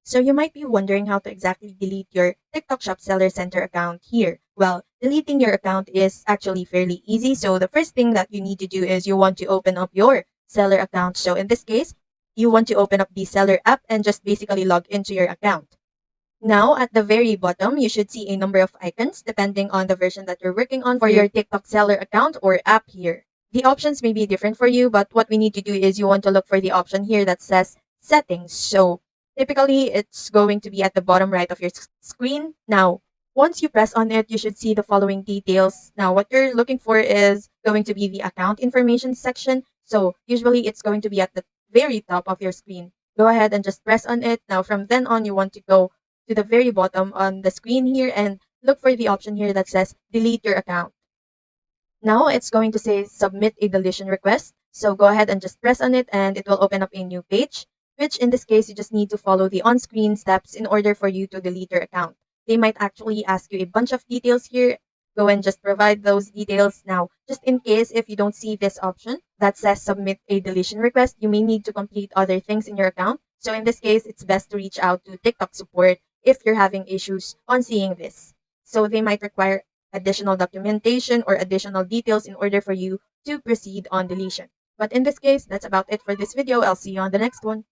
So you might be wondering how to exactly delete your TikTok Shop Seller Center account here. Well, deleting your account is actually fairly easy. So the first thing that you need to do is you want to open up your seller account. So in this case, you want to open up the seller app and just basically log into your account. Now, at the very bottom, you should see a number of icons depending on the version that you're working on for your TikTok seller account or app here. The options may be different for you, but what we need to do is you want to look for the option here that says settings. So typically, it's going to be at the bottom right of your screen. Now, once you press on it, you should see the following details. Now, what you're looking for is going to be the account information section. So usually, it's going to be at the very top of your screen. Go ahead and just press on it. Now, from then on, you want to go to the very bottom on the screen here and look for the option here that says delete your account. Now it's going to say submit a deletion request. So go ahead and just press on it and it will open up a new page, which in this case, you just need to follow the on-screen steps in order for you to delete your account. They might actually ask you a bunch of details here. Go and just provide those details. Now, just in case if you don't see this option that says submit a deletion request, you may need to complete other things in your account. So in this case, it's best to reach out to TikTok support if you're having issues on seeing this. So they might require additional documentation or additional details in order for you to proceed on deletion. But in this case, that's about it for this video. I'll see you on the next one.